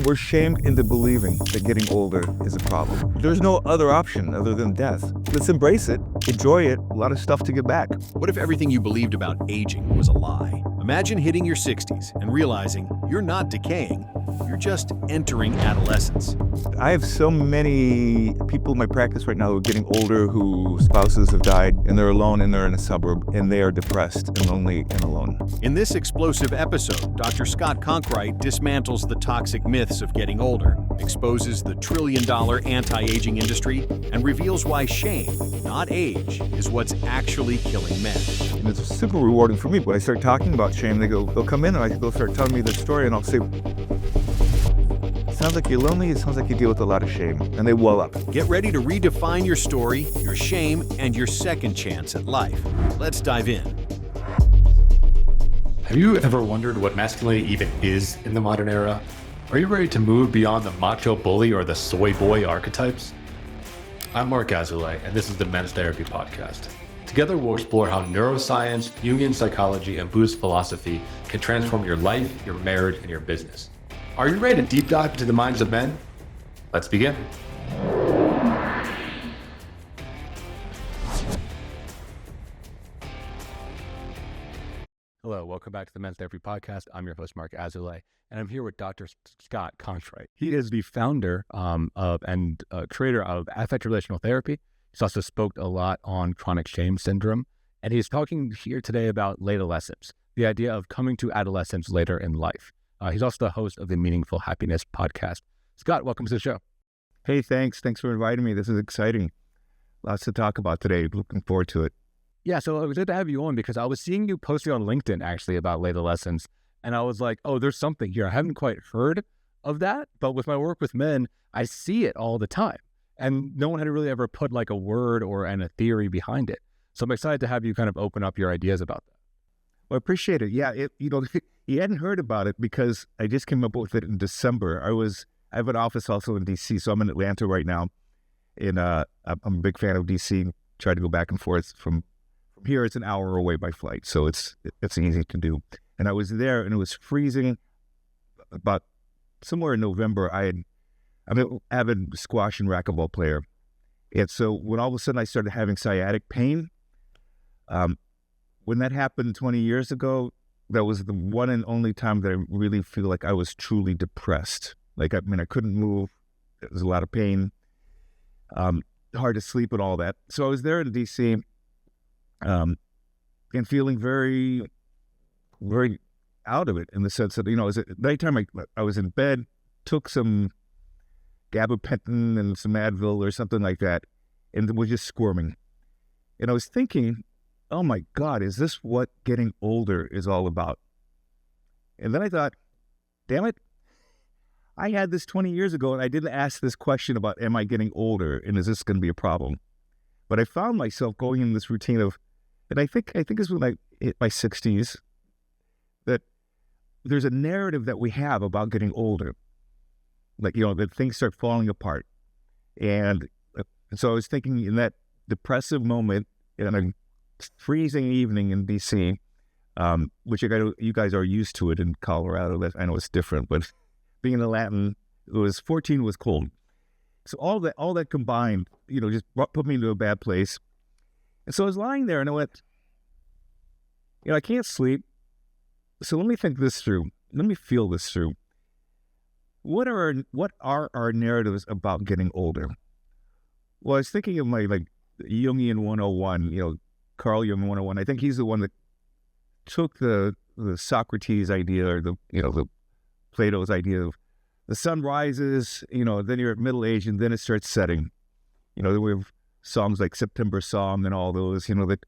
We're shamed into believing that getting older is a problem. There's no other option other than death. Let's embrace it, enjoy it, a lot of stuff to get back. What if everything you believed about aging was a lie? Imagine hitting your 60s and realizing you're not decaying, you're just entering adolescence. I have so many people in my practice right now who are getting older, whose spouses have died, and they're alone and they're in a suburb, and they are depressed and lonely and alone. In this explosive episode, Dr. Scott Conkright dismantles the toxic myths of getting older, exposes the trillion-dollar anti-aging industry, and reveals why shame, not age, is what's actually killing men. And it's super rewarding for me. When I start talking about shame, they'll come in and they'll start telling me the story, and I'll say, sounds like you're lonely, it sounds like you deal with a lot of shame. And they well up. Get ready to redefine your story, your shame, and your second chance at life. Let's dive in. Have you ever wondered what masculinity even is in the modern era? Are you ready to move beyond the macho bully or the soy boy archetypes? I'm Marc Azoulay, and this is the Men's Therapy Podcast. Together, we'll explore how neuroscience, Jungian psychology, and Buddhist philosophy can transform your life, your marriage, and your business. Are you ready to deep dive into the minds of men? Let's begin. Hello, welcome back to the Men's Therapy Podcast. I'm your host, Marc Azoulay, and I'm here with Dr. Scott Conkright. He is the founder and creator of Affect Relational Therapy. He's also spoke a lot on chronic shame syndrome, and he's talking here today about late adolescence, the idea of coming to adolescence later in life. He's also the host of the Meaningful Happiness podcast. Scott, welcome to the show. Hey, thanks. Thanks for inviting me. This is exciting. Lots to talk about today. Looking forward to it. Yeah, so it was good to have you on because I was seeing you posting on LinkedIn actually about late adolescence, and I was like, oh, there's something here. I haven't quite heard of that, but with my work with men, I see it all the time. And no one had really ever put like a word or a theory behind it. So I'm excited to have you kind of open up your ideas about that. Well, I appreciate it. Yeah, you hadn't heard about it because I just came up with it in December. I have an office also in DC, so I'm in Atlanta right now. And I'm a big fan of DC. Try to go back and forth from here. It's an hour away by flight, so it's easy to do. And I was there, and it was freezing. About somewhere in November, I'm an avid squash and racquetball player, and so when all of a sudden I started having sciatic pain, when that happened 20 years ago, that was the one and only time that I really feel like I was truly depressed. Like, I couldn't move. There was a lot of pain, hard to sleep and all that. So I was there in DC, and feeling very, very out of it in the sense that, at nighttime I was in bed, took some gabapentin and some Advil or something like that, and was just squirming. And I was thinking, oh my God, is this what getting older is all about? And then I thought, damn it, I had this 20 years ago and I didn't ask this question about, am I getting older and is this going to be a problem? But I found myself going in this routine of, and I think it's when I hit my 60s, that there's a narrative that we have about getting older. Like, that things start falling apart. And so I was thinking in that depressive moment, in a freezing evening in DC, which you guys are used to it in Colorado. I know it's different, but being in Latin, 14 was cold. So all that combined, just put me into a bad place. And so I was lying there and I went, I can't sleep. So let me think this through. Let me feel this through. What are our narratives about getting older? Well, I was thinking of my Jungian 101, Carl Jung 101. I think he's the one that took the Socrates idea or the Plato's idea of the sun rises, then you're at middle age and then it starts setting. We have songs like September Song and all those, that.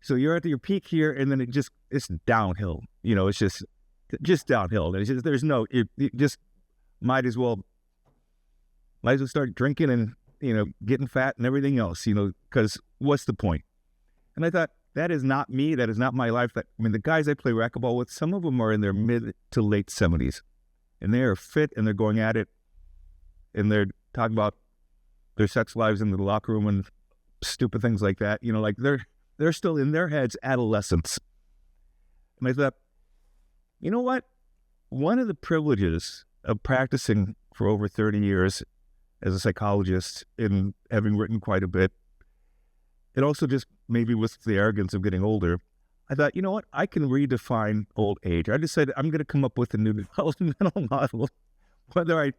So you're at your peak here and then it's downhill. It's just downhill. You just might as well start drinking and, getting fat and everything else, because what's the point? And I thought, that is not me. That is not my life. The guys I play racquetball with, some of them are in their mid to late 70s. And they are fit and they're going at it. And they're talking about their sex lives in the locker room and stupid things like that. They're still in their heads adolescents. And I thought, you know what? One of the privileges of practicing for over 30 years as a psychologist and having written quite a bit, and also just maybe with the arrogance of getting older, I thought, you know what, I can redefine old age. I decided I'm going to come up with a new developmental model, whether I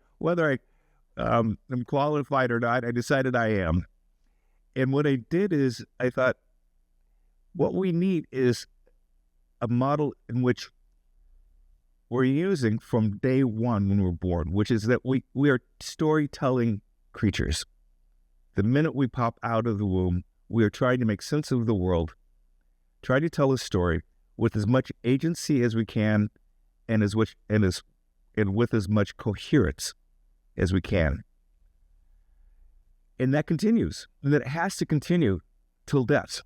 am qualified or not. I decided I am. And what I did is I thought, what we need is a model in which we're using from day one when we're born, which is that we are storytelling creatures. The minute we pop out of the womb, we are trying to make sense of the world, try to tell a story with as much agency as we can, and with as much coherence as we can. And that continues, and that has to continue till death.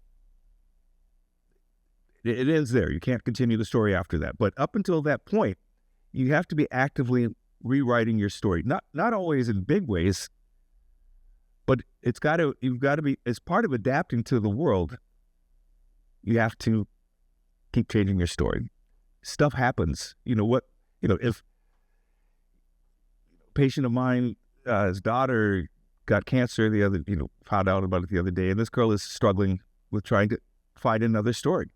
It ends there. You can't continue the story after that. But up until that point, you have to be actively rewriting your story. Not always in big ways, but you've got to be, as part of adapting to the world, you have to keep changing your story. Stuff happens. If a patient of mine, his daughter got cancer found out about it the other day, and this girl is struggling with trying to find another story.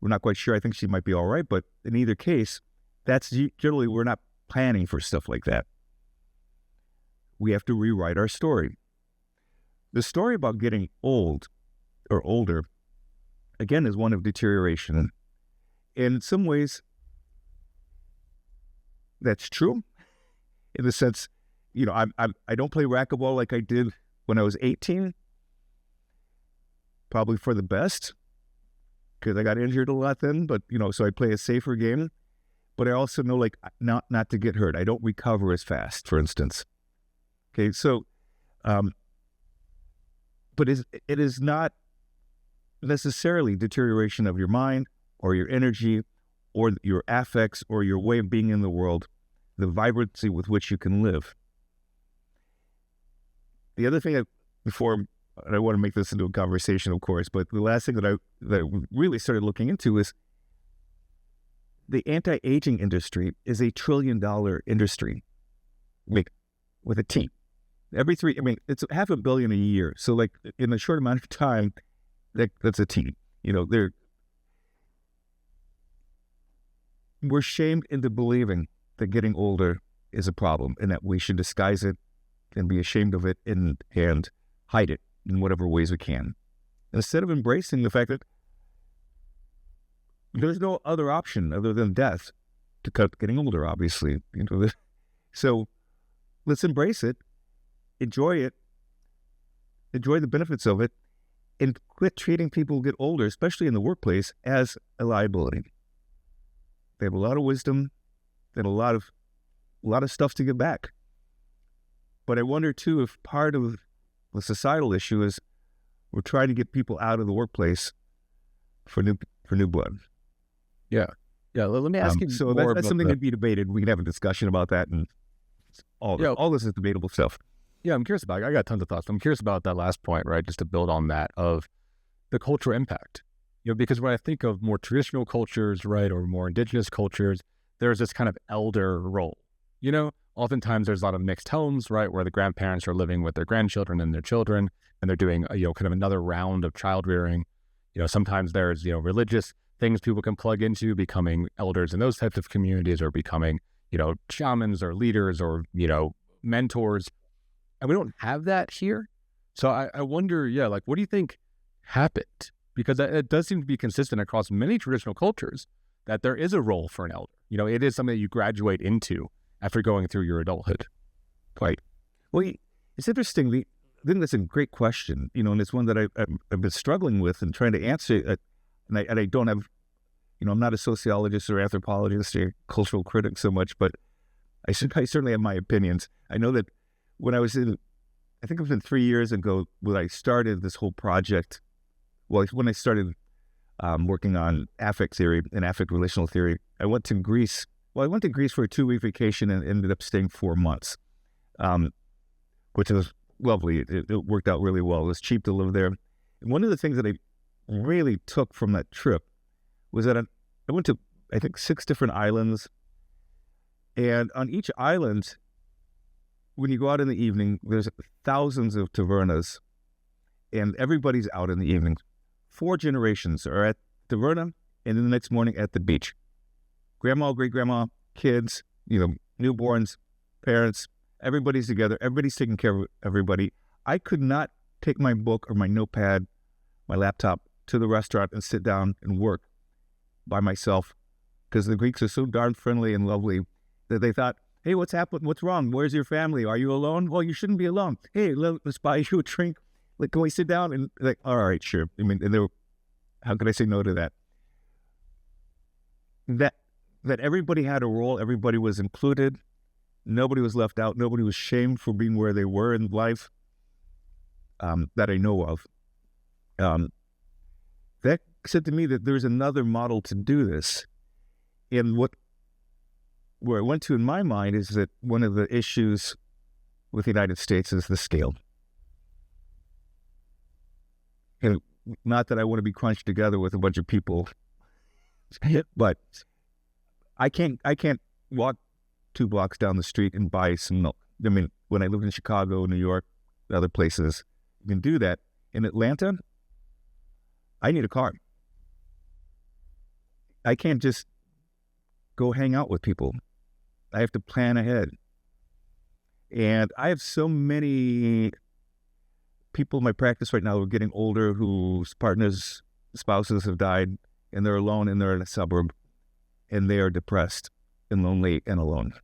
We're not quite sure. I think she might be all right, but in either case, that's generally, we're not planning for stuff like that. We have to rewrite our story. The story about getting old or older, again, is one of deterioration. And in some ways, that's true. In the sense, I don't play racquetball like I did when I was 18. Probably for the best, because I got injured a lot then. But so I play a safer game. But I also know, not to get hurt. I don't recover as fast, for instance. Okay, so, but it is not necessarily deterioration of your mind or your energy or your affects or your way of being in the world, the vibrancy with which you can live. The other thing, and I want to make this into a conversation, of course, but the last thing that I really started looking into is the anti-aging industry is a $1 trillion industry, with a T. It's $500 million a year. So in a short amount of time, that's a T. We're shamed into believing that getting older is a problem and that we should disguise it and be ashamed of it and hide it in whatever ways we can. Instead of embracing the fact that there's no other option other than death to cut getting older, obviously. So let's embrace it, enjoy the benefits of it, and quit treating people who get older, especially in the workplace, as a liability. They have a lot of wisdom and a lot of stuff to give back. But I wonder too if part of the societal issue is we're trying to get people out of the workplace for new blood. Yeah. Let me ask you. So that's something to be debated. We can have a discussion about that, and all this is debatable stuff. Yeah, I'm curious about it. I got tons of thoughts. I'm curious about that last point, right? Just to build on that of the cultural impact. Because when I think of more traditional cultures, right, or more indigenous cultures, there's this kind of elder role. Oftentimes there's a lot of mixed homes, right, where the grandparents are living with their grandchildren and their children, and they're doing, kind of another round of child rearing. Sometimes there's, religious things people can plug into, becoming elders in those types of communities, or becoming, shamans or leaders or, mentors. And we don't have that here. So I wonder, what do you think happened? Because it does seem to be consistent across many traditional cultures that there is a role for an elder. It is something that you graduate into after going through your adulthood. Right. Well, it's interesting. I think that's a great question, and it's one that I've been struggling with and trying to answer. And I don't have, I'm not a sociologist or anthropologist or cultural critic so much, but I certainly have my opinions. I know that when I think it was 3 years ago when I started this whole project. Well, when I started working on affect theory and affect relational theory, I went to Greece. Well, I went to Greece for a 2-week vacation and ended up staying 4 months, which was lovely. It worked out really well. It was cheap to live there. And one of the things that I really took from that trip was that I went to, I think, 6 different islands. And on each island, when you go out in the evening, there's thousands of tavernas, and everybody's out in the evening. 4 generations are at taverna, and then the next morning at the beach. Grandma, great-grandma, kids, newborns, parents, everybody's together. Everybody's taking care of everybody. I could not take my book or my notepad, my laptop, to the restaurant and sit down and work by myself, because the Greeks are so darn friendly and lovely that they thought, hey, what's happened? What's wrong? Where's your family? Are you alone? Well, you shouldn't be alone. Hey, let's buy you a drink. Like, can we sit down? And like, all right, sure. I mean, and they were, how could I say no to that? That everybody had a role. Everybody was included. Nobody was left out. Nobody was shamed for being where they were in life, that I know of. That said to me that there's another model to do this. And where it went to in my mind is that one of the issues with the United States is the scale. And not that I want to be crunched together with a bunch of people, but I can't walk 2 blocks down the street and buy some milk. I mean, when I lived in Chicago, New York, other places, you can do that. In Atlanta, I need a car. I can't just go hang out with people. I have to plan ahead. And I have so many people in my practice right now who are getting older, whose partners, spouses have died, and they're alone, and they're in a suburb, and they are depressed and lonely and alone.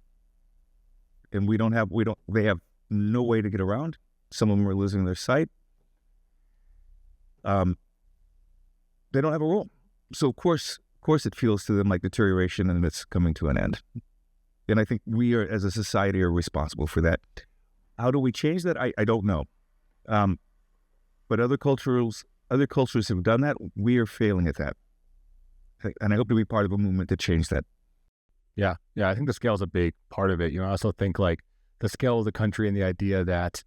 And they have no way to get around. Some of them are losing their sight. They don't have a role. So of course it feels to them like deterioration, and it's coming to an end. And I think we are, as a society, are responsible for that. How do we change that? I don't know. But other cultures have done that. We are failing at that. And I hope to be part of a movement to change that. Yeah. I think the scale is a big part of it. I also think like the scale of the country and the idea that,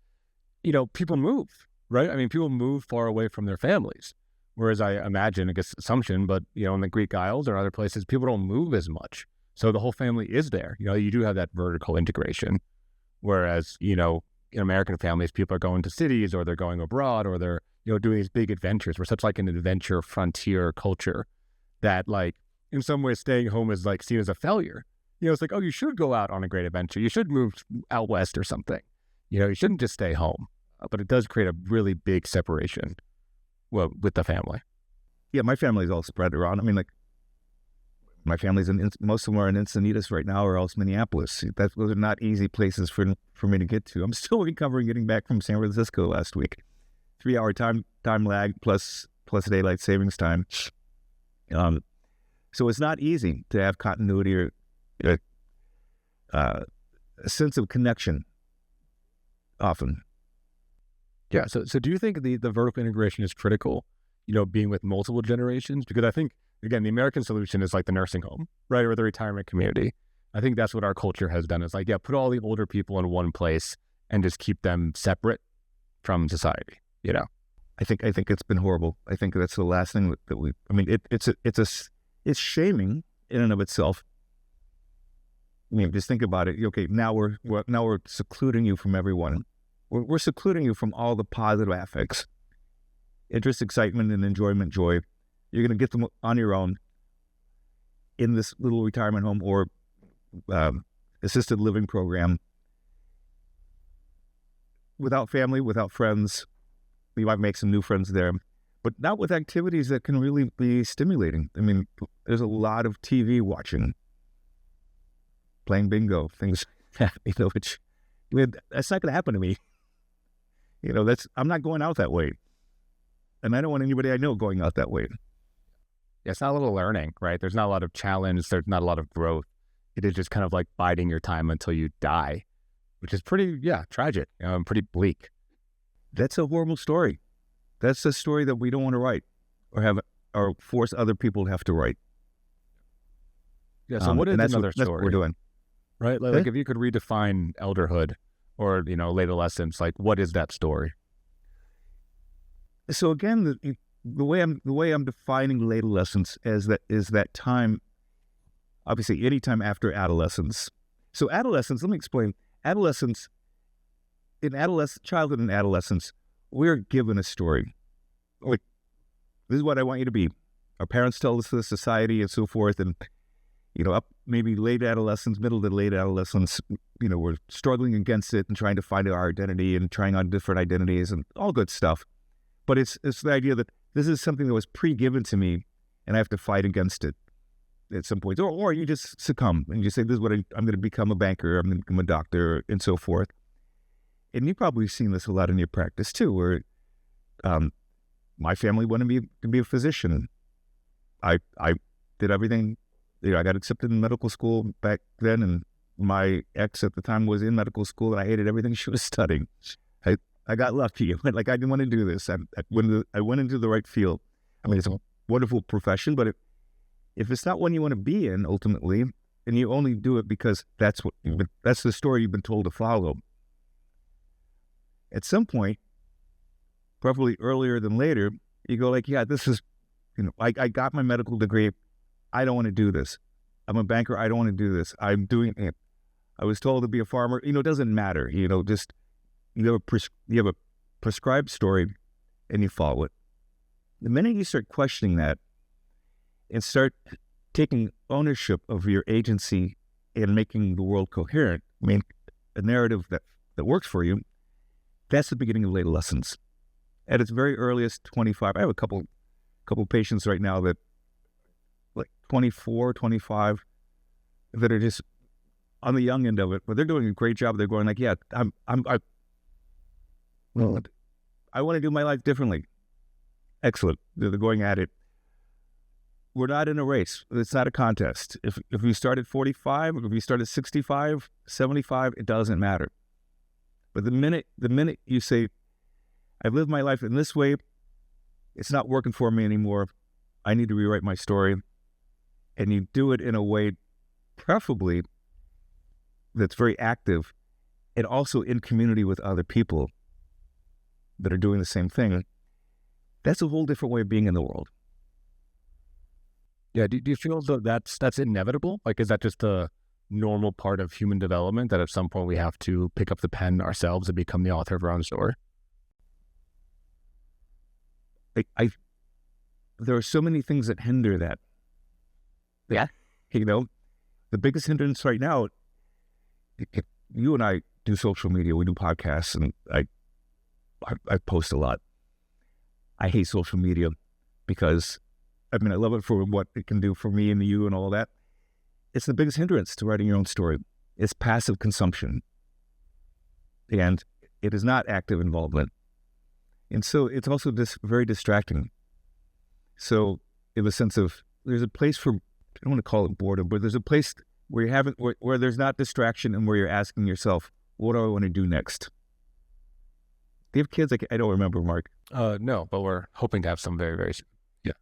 people move, right? I mean, people move far away from their families. Whereas I imagine, I guess assumption, but, in the Greek Isles or other places, people don't move as much. So the whole family is there. You do have that vertical integration. Whereas, in American families, people are going to cities, or they're going abroad, or they're, doing these big adventures. We're such like an adventure frontier culture that, like, in some ways staying home is like seen as a failure. It's like, oh, you should go out on a great adventure. You should move out west or something. You shouldn't just stay home. But it does create a really big separation with the family. Yeah, my family's all spread around. I mean, like, my family's most of them are in Encinitas right now, or else Minneapolis. Those are not easy places for me to get to. I'm still recovering getting back from San Francisco last week. 3-hour time lag plus daylight savings time. So it's not easy to have continuity or a sense of connection often. Yeah. So do you think the vertical integration is critical, being with multiple generations? Because I think, again, the American solution is like the nursing home, right? Or the retirement community. I think that's what our culture has done. Is like, yeah, put all the older people in one place and just keep them separate from society, I think it's been horrible. I think that's the last thing that we, I mean, it's shaming in and of itself. I mean, just think about it. Okay, now we're secluding you from everyone. We're secluding you from all the positive affects, interest, excitement, and enjoyment, joy. You're going to get them on your own in this little retirement home or assisted living program. Without family, without friends, you might make some new friends there, but not with activities that can really be stimulating. I mean, there's a lot of TV watching, playing bingo, things like that, which that's not going to happen to me. I'm not going out that way. And I don't want anybody I know going out that way. Yeah, it's not a little learning, right? There's not a lot of challenge. There's not a lot of growth. It is just kind of like biding your time until you die, which is pretty, tragic, pretty bleak. That's a horrible story. That's a story that we don't want to write or force other people to have to write. Yeah, so what is another story? That's what we're doing. Right? Like if you could redefine elderhood or, late adolescence, like what is that story? So again, the way I'm defining late adolescence is that time, obviously any time after adolescence, So adolescence, let me explain. Adolescence, childhood and adolescence, we're given a story. Like, this is what I want you to be. Our parents tell us this, society and so forth, and, up maybe late adolescence, middle to late adolescence, we're struggling against it and trying to find our identity and trying on different identities and all good stuff. But it's the idea that this is something that was pre-given to me and I have to fight against it at some point. Or you just succumb and you say, this is what I'm going to become a banker, I'm going to become a doctor, and so forth. And you've probably seen this a lot in your practice too, where my family wanted me to be a physician. I did everything. I got accepted in medical school back then, and my ex at the time was in medical school, and I hated everything she was studying. I got lucky. Like, I didn't want to do this. I went into the right field. I mean, it's a wonderful profession, but if it's not one you want to be in, ultimately, and you only do it because that's the story you've been told to follow, at some point, probably earlier than later, you go like, yeah, this is, I got my medical degree. I don't want to do this. I'm a banker. I don't want to do this. I'm doing it. I was told to be a farmer. It doesn't matter. Just you have a prescribed story and you follow it. The minute you start questioning that and start taking ownership of your agency and making the world coherent, a narrative that works for you, that's the beginning of late adolescence. At its very earliest, 25. I have a couple patients right now that, like 24, 25, that are just on the young end of it, but they're doing a great job. They're going like, yeah, I want to do my life differently. Excellent. They're going at it. We're not in a race. It's not a contest. If you start at 45, or if you start at 65, 75, it doesn't matter. But the minute you say, I've lived my life in this way, it's not working for me anymore, I need to rewrite my story, and you do it in a way, preferably, that's very active, and also in community with other people that are doing the same thing, that's a whole different way of being in the world. Yeah, do you feel that's inevitable? Like, is that just a normal part of human development, that at some point we have to pick up the pen ourselves and become the author of our own story? There are so many things that hinder that. Yeah. The biggest hindrance right now, you and I do social media, we do podcasts, and I post a lot. I hate social media because, I love it for what it can do for me and you and all that. It's the biggest hindrance to writing your own story. It's passive consumption. And it is not active involvement. And so it's also very distracting. So in the sense of, there's a place for, I don't want to call it boredom, but there's a place where where there's not distraction and where you're asking yourself, what do I want to do next? Do you have kids? I don't remember, Mark. No, but we're hoping to have some very, very soon. Yeah.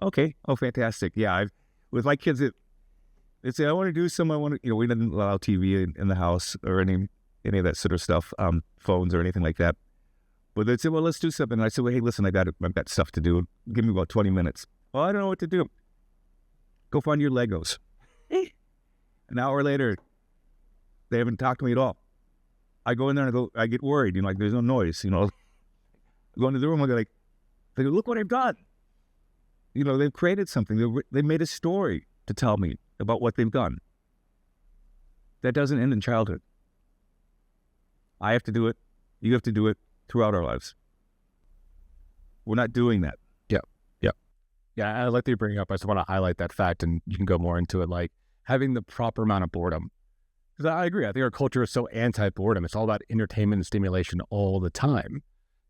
Okay. Oh, fantastic. Yeah. With my kids, they say, I want to do some, we didn't allow TV in the house or any of that sort of stuff, phones or anything like that. But they'd say, well, let's do something. And I said, well, hey, listen, I've got stuff to do. Give me about 20 minutes. Well, I don't know what to do. Go find your Legos. An hour later, they haven't talked to me at all. I go in there and I get worried, like there's no noise, I go into the room, I go like, look what I've done. They've created something. They made a story to tell me about what they've done. That doesn't end in childhood. I have to do it. You have to do it throughout our lives. We're not doing that. Yeah, I like that you bring it up. I just want to highlight that fact, and you can go more into it, like having the proper amount of boredom. Because I agree. I think our culture is so anti-boredom. It's all about entertainment and stimulation all the time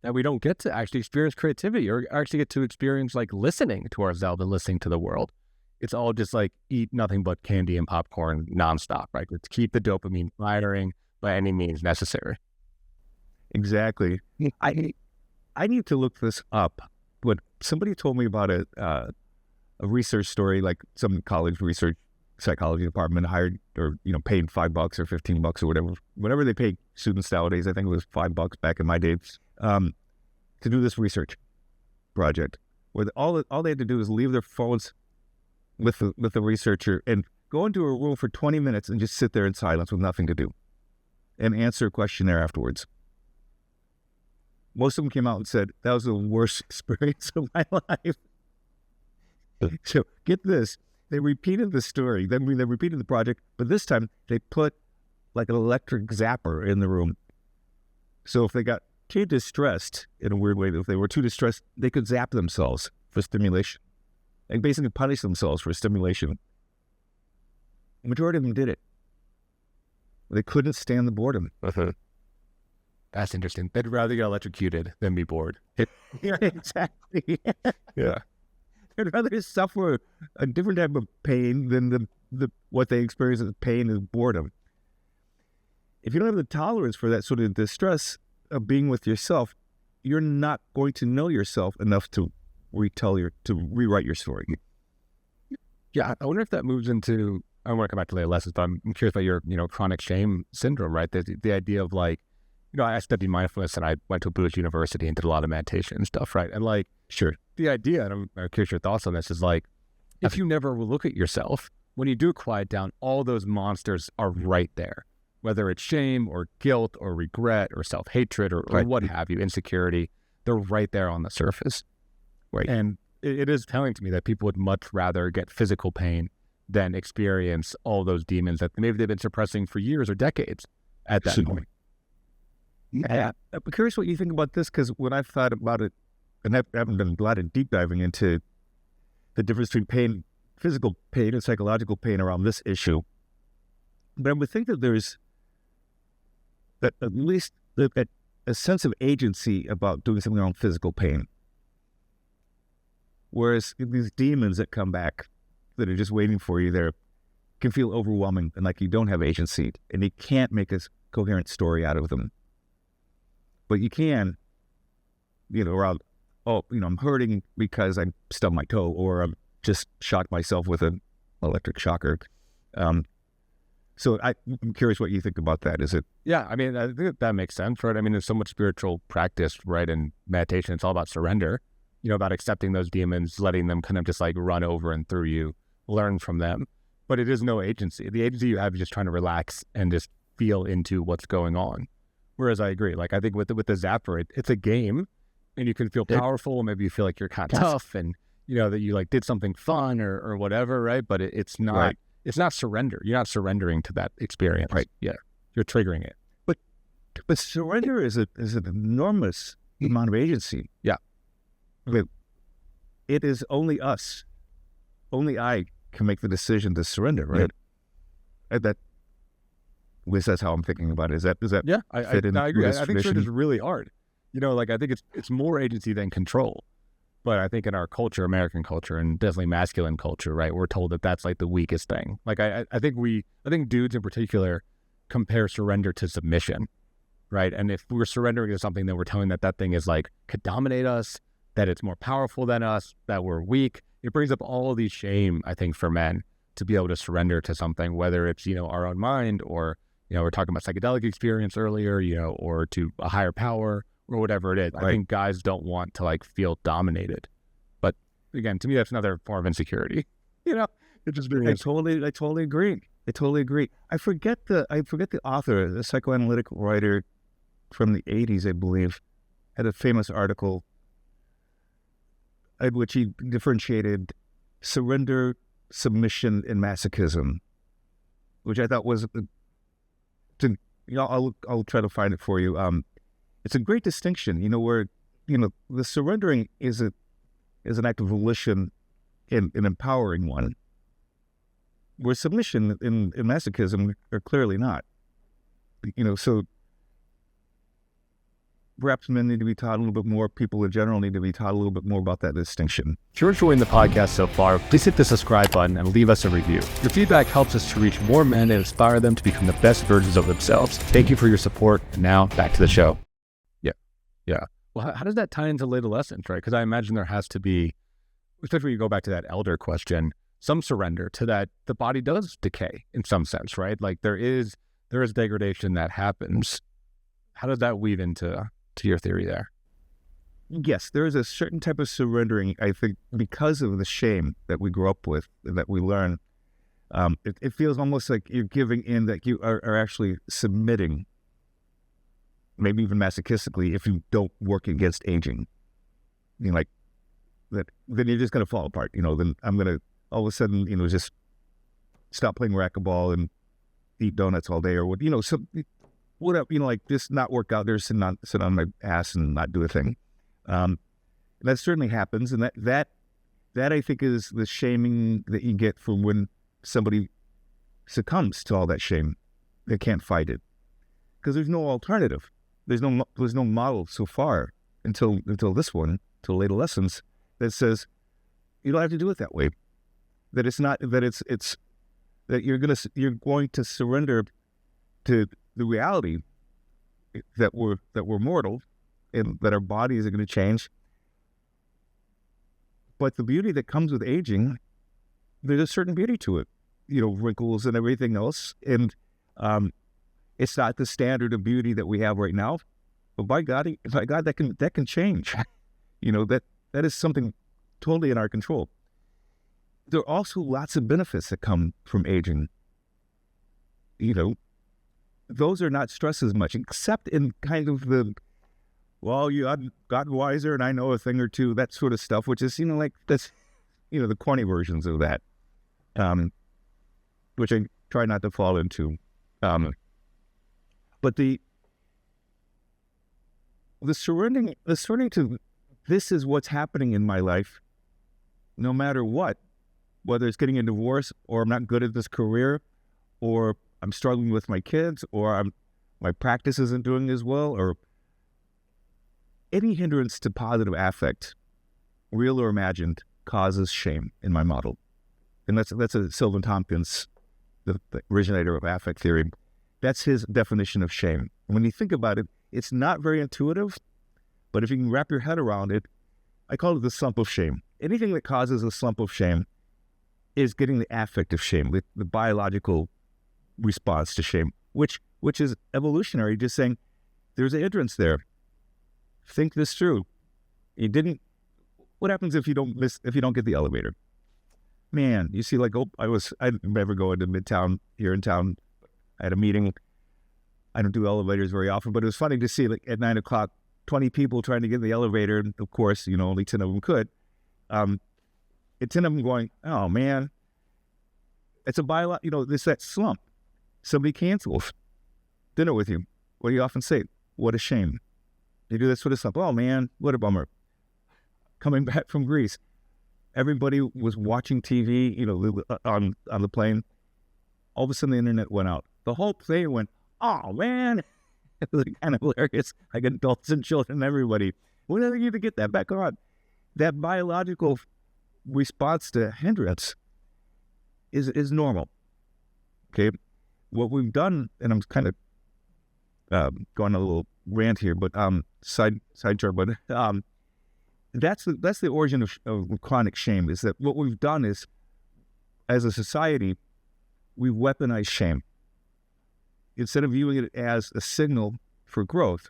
that we don't get to actually experience creativity or actually get to experience like listening to ourselves and listening to the world. It's all just like eat nothing but candy and popcorn nonstop, right? Let's keep the dopamine firing by any means necessary. Exactly. I need to look this up. But somebody told me about a research story, like some college research psychology department hired or paid $5 or $15 or whatever they pay students nowadays. I think it was $5 back in my days, to do this research project where all they had to do is leave their phones with the researcher and go into a room for 20 minutes and just sit there in silence with nothing to do and answer a questionnaire afterwards. Most of them came out and said, that was the worst experience of my life. So get this. They repeated the story. They repeated the project, but this time they put like an electric zapper in the room. So if they got too distressed, in a weird way, if they were too distressed, they could zap themselves for stimulation. They basically punish themselves for stimulation. The majority of them did it. They couldn't stand the boredom. That's interesting. They'd rather get electrocuted than be bored. Yeah, exactly. Yeah. They'd rather suffer a different type of pain than what they experience as pain is boredom. If you don't have the tolerance for that sort of distress of being with yourself, you're not going to know yourself enough to rewrite your story. Yeah, I wonder if that moves into, I want to come back to adolescence, but I'm curious about your, chronic shame syndrome, right? The idea of like, I studied mindfulness and I went to a Buddhist university and did a lot of meditation and stuff, right? And like, sure, the idea, and I'm curious your thoughts on this, is like, if you never look at yourself, when you do quiet down, all those monsters are right there, whether it's shame or guilt or regret or self-hatred or what have you, insecurity, they're right there on the surface. Right. And it is telling to me that people would much rather get physical pain than experience all those demons that maybe they've been suppressing for years or decades at that point. Yeah. I'm curious what you think about this, because when I've thought about it, and I haven't done a lot of deep diving into the difference between pain, physical pain and psychological pain around this issue, but I would think that there's at least a sense of agency about doing something around physical pain. Whereas these demons that come back that are just waiting for you there can feel overwhelming and like you don't have agency and you can't make a coherent story out of them. But you can, around, I'm hurting because I stubbed my toe or I'm just shocked myself with an electric shocker. So I'm curious what you think about that. Is it? Yeah, I mean, I think that makes sense, right? I mean, there's so much spiritual practice, right? And meditation, it's all about surrender, about accepting those demons, letting them kind of just like run over and through you, learn from them. But it is no agency. The agency you have is just trying to relax and just feel into what's going on. Whereas I agree, like I think with the zapper, it's a game and you can feel powerful. Maybe you feel like you're kind of tough and, that you like did something fun or whatever, right? But it's not. Right. It's not surrender. You're not surrendering to that experience. Right. Yeah. You're triggering it. But surrender is an enormous amount of agency. Yeah. It is only us. Only I can make the decision to surrender, right? At least that's how I'm thinking about it. Is that yeah, I agree. I think surrender is really hard. I think it's more agency than control. But I think in our culture, American culture, and definitely masculine culture, right, we're told that that's like the weakest thing. Like I think dudes in particular compare surrender to submission, right? And if we're surrendering to something, then we're telling that thing is like could dominate us, that it's more powerful than us, that we're weak. It brings up all these shame, I think, for men to be able to surrender to something, whether it's our own mind or we're talking about psychedelic experience earlier, or to a higher power. Or whatever it is. Right. I think guys don't want to like feel dominated. But again, to me, that's another form of insecurity. It just being I totally agree. I forget the author, the psychoanalytic writer from the 80s, I believe, had a famous article in which he differentiated surrender, submission, and masochism, which I thought was I'll try to find it for you. It's a great distinction, where, the surrendering is an act of volition in an empowering one, where submission and masochism are clearly not. So perhaps men need to be taught a little bit more, people in general need to be taught a little bit more about that distinction. If you're enjoying the podcast so far, please hit the subscribe button and leave us a review. Your feedback helps us to reach more men and inspire them to become the best versions of themselves. Thank you for your support. And now back to the show. Yeah. Well, how does that tie into adolescence, right? Because I imagine there has to be, especially when you go back to that elder question, some surrender to that. The body does decay in some sense, right? Like there is degradation that happens. How does that weave into your theory there? Yes, there is a certain type of surrendering, I think, because of the shame that we grow up with, that we learn. It feels almost like you're giving in, that you are actually submitting, maybe even masochistically, if you don't work against aging. Like that, then you're just going to fall apart. Then I'm going to all of a sudden, just stop playing racquetball and eat donuts all day, or what, so whatever, like just not work out there, sit on my ass and not do a thing. That certainly happens, and that I think is the shaming that you get from when somebody succumbs to all that shame. They can't fight it because there's no alternative. There's no model so far until this one, till Adolescence, that says you don't have to do it that way. That it's not, that it's that you're going to surrender to the reality that we're mortal and that our bodies are going to change. But the beauty that comes with aging, there's a certain beauty to it, wrinkles and everything else. And it's not the standard of beauty that we have right now. But by God, that can change. That is something totally in our control. There are also lots of benefits that come from aging. Those are not stressed as much, except in kind of the, well, I've gotten wiser and I know a thing or two, that sort of stuff, which is, like that's, the corny versions of that, which I try not to fall into. But the surrendering to, this is what's happening in my life, no matter what, whether it's getting a divorce, or I'm not good at this career, or I'm struggling with my kids, or my practice isn't doing as well, or any hindrance to positive affect, real or imagined, causes shame in my model. And that's a Sylvan Tompkins, the originator of affect theory. That's his definition of shame. And when you think about it, it's not very intuitive, but if you can wrap your head around it, I call it the slump of shame. Anything that causes a slump of shame is getting the affect of shame, the biological response to shame, which is evolutionary, just saying there's a hindrance there. Think this through. What happens if you don't get the elevator? Man, you see, like, I never go into Midtown here in town. I had a meeting. I don't do elevators very often, but it was funny to see, like, at 9 o'clock, 20 people trying to get in the elevator. And of course, only 10 of them could. And 10 of them going, oh man, it's a it's that slump. Somebody cancels dinner with you. What do you often say? What a shame. You do this sort of stuff. Oh man, what a bummer. Coming back from Greece, everybody was watching TV, on the plane. All of a sudden the internet went out. The whole plane went, oh man. It was kind of hilarious. Like adults and children, everybody. When are they going to get that back on? That biological response to hindrance is normal. Okay. What we've done, and I'm kind of going a little rant here, but sidetrack, but that's the origin of chronic shame, is that what we've done is, as a society, we've weaponized shame. Instead of viewing it as a signal for growth,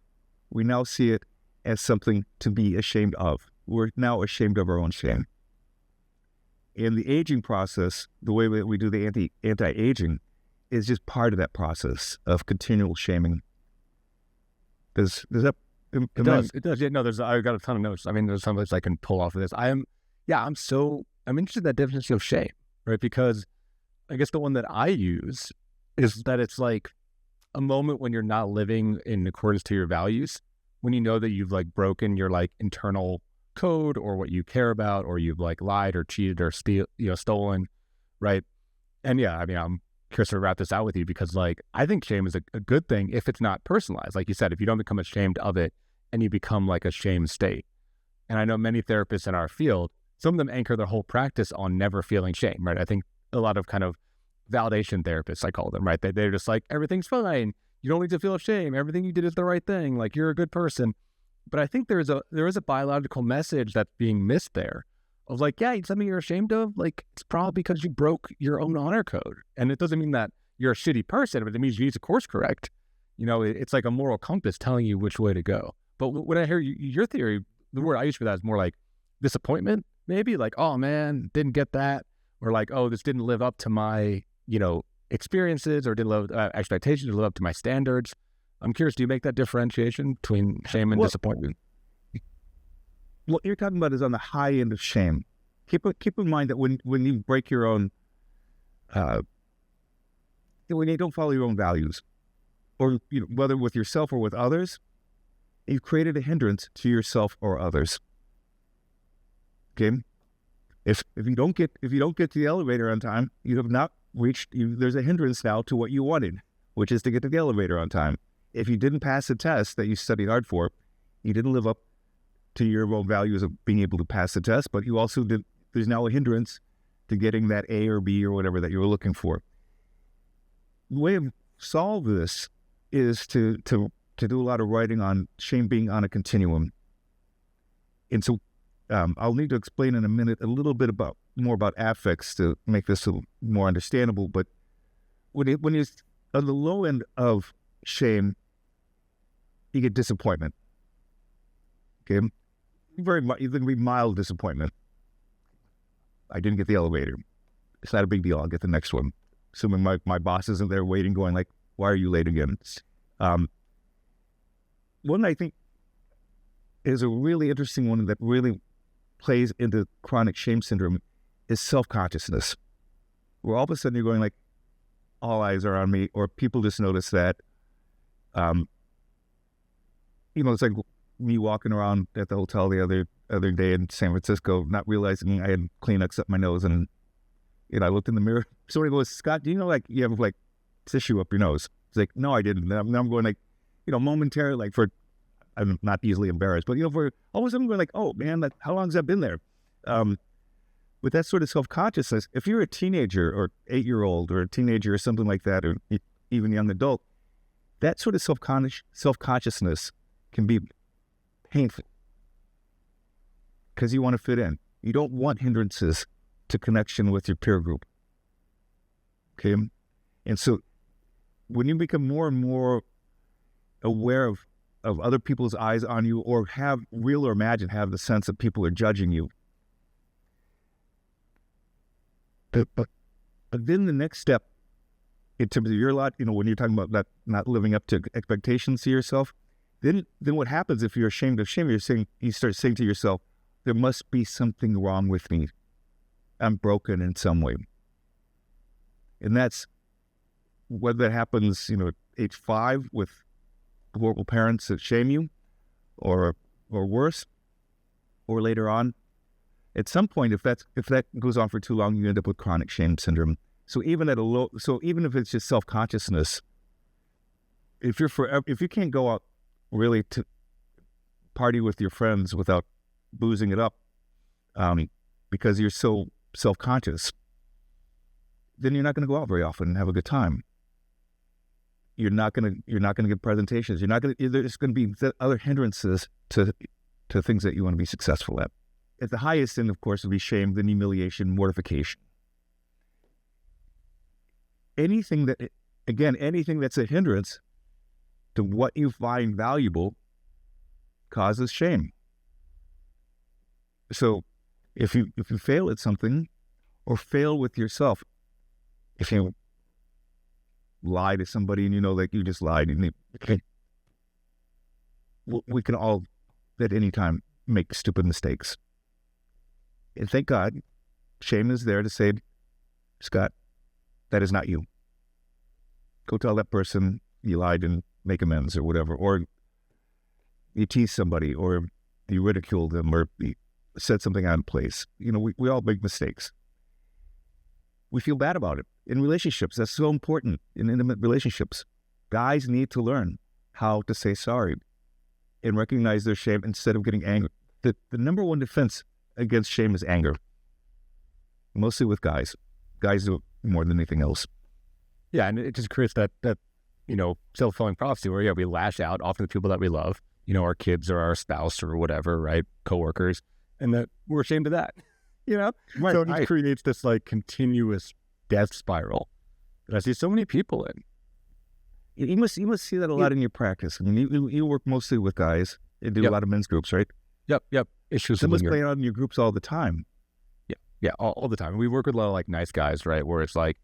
we now see it as something to be ashamed of. We're now ashamed of our own shame. In the aging process, the way that we do the anti-aging is just part of that process of continual shaming. Does that? It does. Yeah, no, I got a ton of notes. I mean, there's some things I can pull off of this. I'm interested in that definition of shame, right? Because I guess the one that I use is that it's like a moment when you're not living in accordance to your values, when you know that you've like broken your like internal code or what you care about, or you've like lied or cheated or stolen, right? And yeah, I mean, I'm curious to wrap this out with you, because like I think shame is a good thing if it's not personalized. Like you said, if you don't become ashamed of it and you become like a shame state. And I know many therapists in our field, some of them anchor their whole practice on never feeling shame, right? I think a lot of kind of validation therapists, I call them, right? They're just like, everything's fine. You don't need to feel shame. Everything you did is the right thing. Like, you're a good person. But I think there is a biological message that's being missed there of like, yeah, something you're ashamed of, like, it's probably because you broke your own honor code. And it doesn't mean that you're a shitty person, but it means you need to course correct. It's like a moral compass telling you which way to go. But when I hear your theory, the word I use for that is more like disappointment, maybe, like, oh man, didn't get that. Or like, oh, this didn't live up to my experiences or didn't live expectations or live up to my standards. I'm curious, do you make that differentiation between shame and disappointment? What you're talking about is on the high end of shame. Keep in mind that when you break your own, when you don't follow your own values, or whether with yourself or with others, you've created a hindrance to yourself or others. Okay, if you don't get to the elevator on time, you have not reached. There's a hindrance now to what you wanted, which is to get to the elevator on time. If you didn't pass a test that you studied hard for, you didn't live up to your own values of being able to pass the test, but you also did. There's now a hindrance to getting that A or B or whatever that you were looking for. The way to solve this is to do a lot of writing on shame being on a continuum. And so I'll need to explain in a minute a little bit more about affects to make this a little more understandable. But when you're on the low end of shame, you get disappointment. Okay, very mild disappointment. I didn't get the elevator. It's not a big deal. I'll get the next one. Assuming my boss isn't there waiting, going like, "Why are you late again?" One I think is a really interesting one that really plays into chronic shame syndrome is self-consciousness, where all of a sudden you're going like, all eyes are on me, or people just notice that. It's like me walking around at the hotel the other day in San Francisco, not realizing I had Kleenex up my nose, and I looked in the mirror. Somebody goes, "Scott, do you know like you have like tissue up your nose?" It's like, "No, I didn't." And I'm going like, momentarily, like I'm not easily embarrassed, but for all of a sudden I'm going like, "Oh man, how long has that been there?" With that sort of self-consciousness, if you're a teenager or 8-year-old or a teenager or something like that, or even young adult, that sort of self-consciousness can be painful because you want to fit in. You don't want hindrances to connection with your peer group. Okay? And so when you become more and more aware of other people's eyes on you, or have real or imagine have the sense that people are judging you, but then the next step in terms of your lot, when you're talking about not living up to expectations to yourself, then what happens if you're ashamed of shame? You start saying to yourself, there must be something wrong with me. I'm broken in some way. And that's whether that happens, at age 5 with horrible parents that shame you, or worse, or later on. At some point, if that goes on for too long, you end up with chronic shame syndrome. So even if it's just self-consciousness, if you can't go out really to party with your friends without boozing it up, because you're so self-conscious, then you're not going to go out very often and have a good time. You're not going to get presentations. There's going to be other hindrances to things that you want to be successful at. At the highest end, of course, would be shame, then humiliation, mortification. Anything that's a hindrance to what you find valuable causes shame. So if you fail at something, or fail with yourself, if you lie to somebody and that you just lied, and we can all at any time make stupid mistakes. And thank God, shame is there to say, "Scott, that is not you. Go tell that person you lied and make amends," or whatever. Or you tease somebody, or you ridicule them, or you said something out of place. We all make mistakes. We feel bad about it. In relationships, that's so important. In intimate relationships, guys need to learn how to say sorry and recognize their shame instead of getting angry. The number one defense against shame is anger. Mostly with guys. Guys do it more than anything else. Yeah, and it just creates that self-fulfilling prophecy where we lash out, often the people that we love, our kids or our spouse or whatever, right? Coworkers, and that we're ashamed of that. Right, so it just creates this like continuous death spiral that I see so many people in. You must see that a lot in your practice. I mean, you work mostly with guys. You do a lot of men's groups, right? Yep. Issues. That must play out in your groups all the time. Yeah, all the time. We work with a lot of like nice guys, right? Where it's like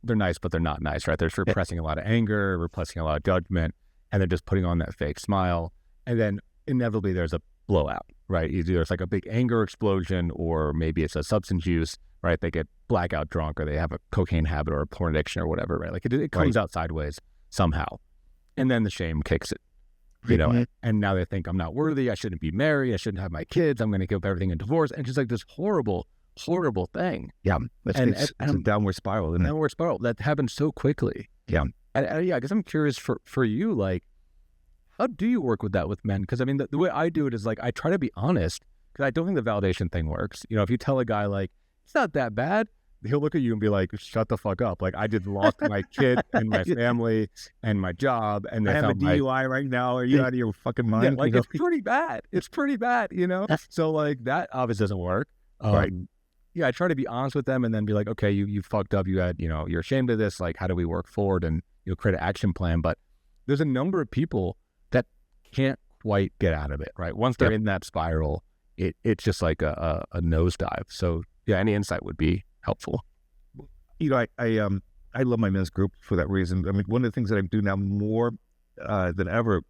they're nice, but they're not nice, right? They're repressing a lot of anger, repressing a lot of judgment, and they're just putting on that fake smile. And then inevitably there's a blowout, right? Either there's like a big anger explosion, or maybe it's a substance use, right? They get blackout drunk, or they have a cocaine habit or a porn addiction or whatever, right? Like it comes out sideways somehow. And then the shame kicks it, and now they think I'm not worthy. I shouldn't be married. I shouldn't have my kids. I'm going to give everything in divorce. And it's just like this horrible thing. Yeah. It's a downward spiral, isn't it? Downward spiral that happens so quickly. Yeah. And yeah, because I'm curious for you, like, how do you work with that with men? Because I mean, the way I do it is like, I try to be honest, because I don't think the validation thing works. If you tell a guy like, it's not that bad, he'll look at you and be like, shut the fuck up. Like, I just lost my kid and my family and my job. And I have a DUI right now. Are you out of your fucking mind? Yeah, like, it's pretty bad. It's pretty bad, So like, that obviously doesn't work. Right. Yeah, I try to be honest with them and then be like, okay, you fucked up. You had, you're ashamed of this. Like, how do we work forward and create an action plan? But there's a number of people that can't quite get out of it, right? Once they're in that spiral, it's just like a nosedive. So yeah, any insight would be helpful. I love my men's group for that reason. I mean, one of the things that I do now more than ever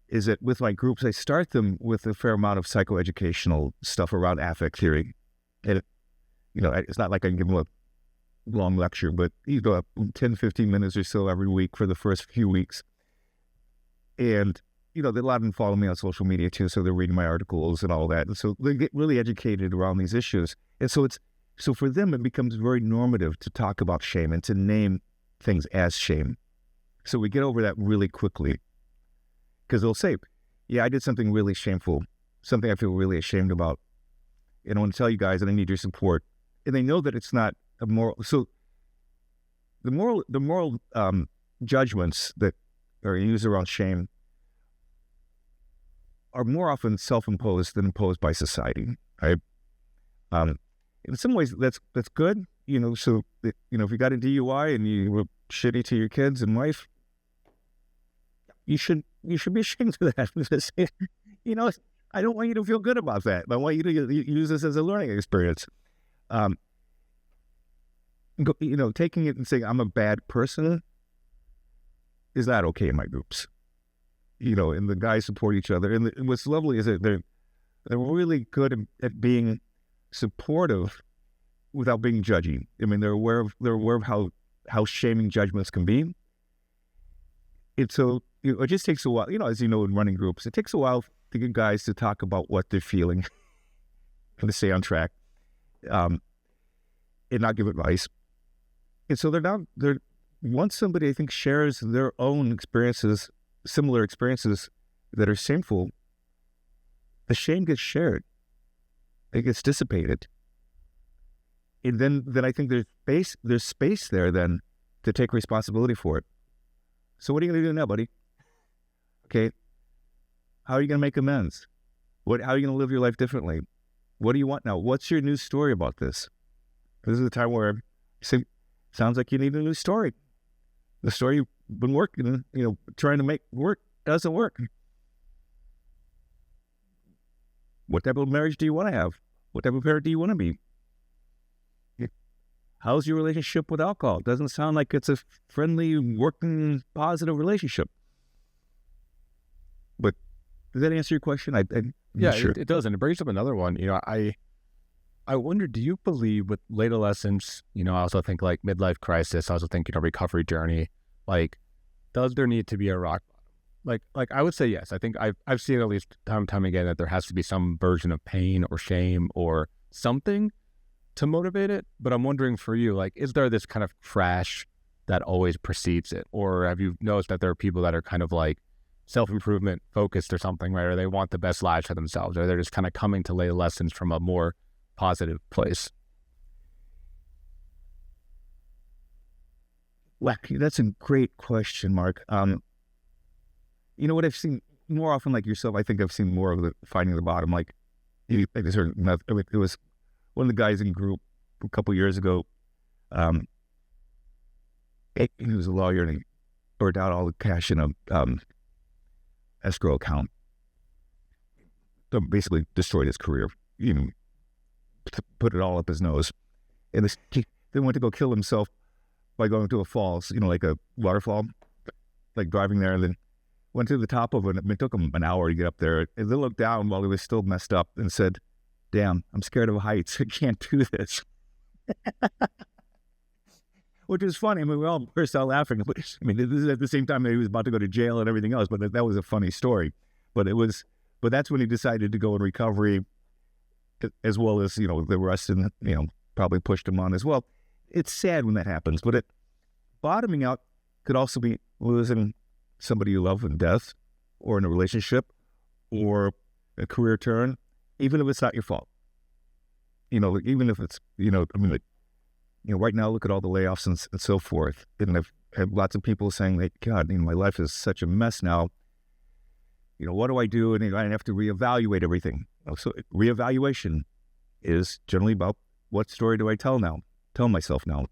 is that with my groups, I start them with a fair amount of psychoeducational stuff around affect theory. And, it's not like I can give them a long lecture, but 10, 15 minutes or so every week for the first few weeks. And, a lot of them follow me on social media too, so they're reading my articles and all that. And so they get really educated around these issues. And so for them, it becomes very normative to talk about shame and to name things as shame. So we get over that really quickly, because they'll say, yeah, I did something really shameful, something I feel really ashamed about. And I want to tell you guys that I need your support. And they know that it's not a moral. So the moral judgments that are used around shame are more often self-imposed than imposed by society. Right? In some ways, that's good. So if you got a DUI and you were shitty to your kids and wife, you should be ashamed of that. I don't want you to feel good about that. I want you to use this as a learning experience. Taking it and saying I'm a bad person is not okay in my groups. And the guys support each other. And what's lovely is that they're really good at being supportive without being judgy. I mean, they're aware of how shaming judgments can be. And so it just takes a while. As in running groups, it takes a while to get guys to talk about what they're feeling and to stay on track, and not give advice. And so once somebody, I think, shares their own experiences, similar experiences that are shameful, the shame gets shared. It gets dissipated. And then I think there's space there then to take responsibility for it. So what are you going to do now, buddy? Okay. How are you going to make amends? How are you going to live your life differently? What do you want now? What's your new story about this? This is a time where you say, sounds like you need a new story. The story you've been working, trying to make work doesn't work. What type of marriage do you want to have? What type of parent do you want to be? How's your relationship with alcohol? It doesn't sound like it's a friendly, working, positive relationship. But does that answer your question? Yeah, sure. It does. And it brings up another one. I wonder, do you believe with late adolescence, I also think like midlife crisis, I also think, recovery journey, like, does there need to be a rock bottom? Like I would say yes. I think I've seen at least time and time again that there has to be some version of pain or shame or something to motivate it. But I'm wondering for you, like, is there this kind of crash that always precedes it? Or have you noticed that there are people that are kind of like self-improvement focused or something, right? Or they want the best lives for themselves, or they're just kind of coming to lay lessons from a more positive place? Well, that's a great question, Mark. What I've seen more often, like yourself, I think I've seen more of the finding the bottom. Like, it was one of the guys in group a couple years ago. He was a lawyer and he burned out all the cash in a escrow account. So basically destroyed his career. Put it all up his nose. And he went to go kill himself by going to a falls, like a waterfall, like driving there, and then went to the top of it. It took him an hour to get up there. And then looked down while he was still messed up and said, "Damn, I'm scared of heights. I can't do this." Which is funny. I mean, we all burst out laughing. I mean, this is at the same time that he was about to go to jail and everything else, but that was a funny story. But that's when he decided to go in recovery, as well as, the rest, and, probably pushed him on as well. It's sad when that happens, but bottoming out could also be losing somebody you love in death, or in a relationship, or a career turn, even if it's not your fault. Even if it's, right now, look at all the layoffs and so forth. And I've had lots of people saying, like, God, my life is such a mess now. What do I do? And I have to reevaluate everything. So reevaluation is generally about, what story do I tell myself now?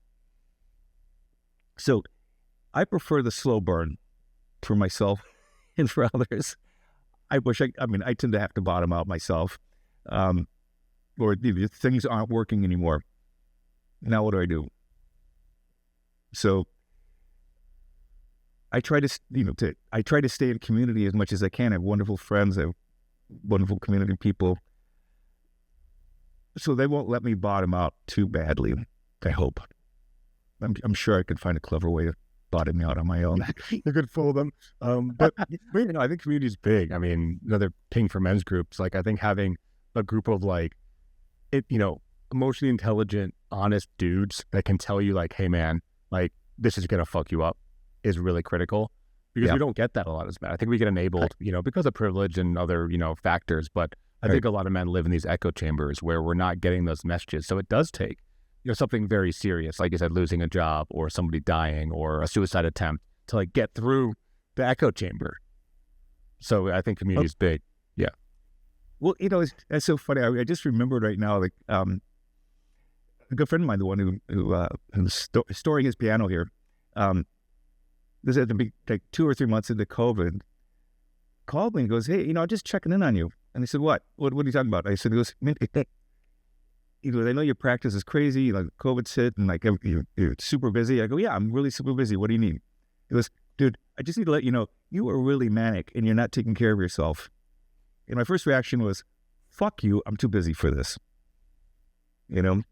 So I prefer the slow burn for myself and for others. I tend to have to bottom out myself, or things aren't working anymore. Now what do I do? So I try to stay in community as much as I can. I have wonderful friends. I have wonderful community people. So they won't let me bottom out too badly, I hope. I'm sure I could find a clever way of bottoming out on my own. You could fool them. But I think community is big. I mean, another ping for men's groups. Like, I think having a group of emotionally intelligent, honest dudes that can tell you, like, hey man, like, this is going to fuck you up, is really critical, because we don't get that a lot as men. I think we get enabled, because of privilege and other, factors, but I think a lot of men live in these echo chambers where we're not getting those messages. So it does take, something very serious, like you said, losing a job or somebody dying or a suicide attempt, to like get through the echo chamber. So I think community is big. Yeah. Well, it's so funny. I just remembered right now, like, a good friend of mine, the one who's storing his piano here, this had to be like 2 or 3 months into COVID, called me and goes, "Hey, I'm just checking in on you." And I said, What are you talking about? I said, I know your practice is crazy, like COVID's hit and like you're super busy. I go, "Yeah, I'm really super busy. What do you need?" It was, "Dude, I just need to let you know, you are really manic and you're not taking care of yourself." And my first reaction was, "Fuck you, I'm too busy for this." And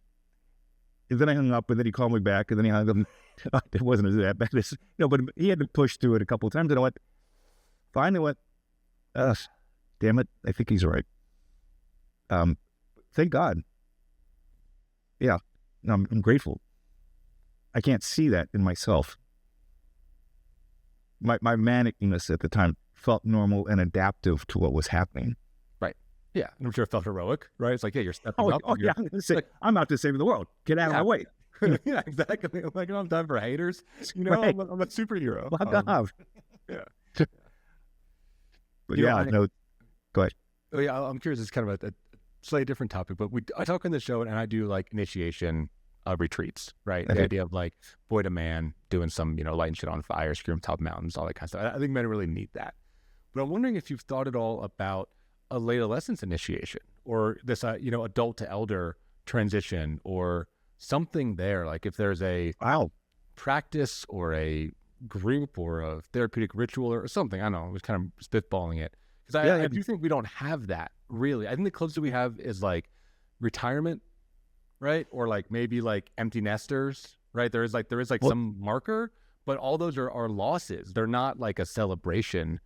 then I hung up, and then he called me back, and then he hung up. It wasn't that bad. But he had to push through it a couple of times. And I went, finally went, damn it, I think he's right. Thank God. Yeah, I'm grateful. I can't see that in myself. My manicness at the time felt normal and adaptive to what was happening. Right. Yeah. And I'm sure it felt heroic, right? It's like, yeah, you're stepping up. Oh, yeah. I'm going to say, like, I'm out to save the world. Get out of my way. Yeah, exactly. I'm like, I don't have time for haters. Right. I'm a superhero. Fuck off. Yeah. But no, go ahead. Oh, yeah, I'm curious. It's kind of a slightly different topic, but I talk on the show, and I do like initiation retreats, right? Okay. The idea of like Boredom man doing some, lighting shit on fire, scream top mountains, all that kind of stuff. I think men really need that. But I'm wondering if you've thought at all about a late adolescence initiation, or this, adult to elder transition, or something there. Like if there's a practice or a group or a therapeutic ritual or something. I don't know. I was kind of spitballing it. Because I do think we don't have that, really. I think the closest we have is like retirement, right? Or like maybe like empty nesters, right? There is some marker, but all those are losses. They're not like a celebration,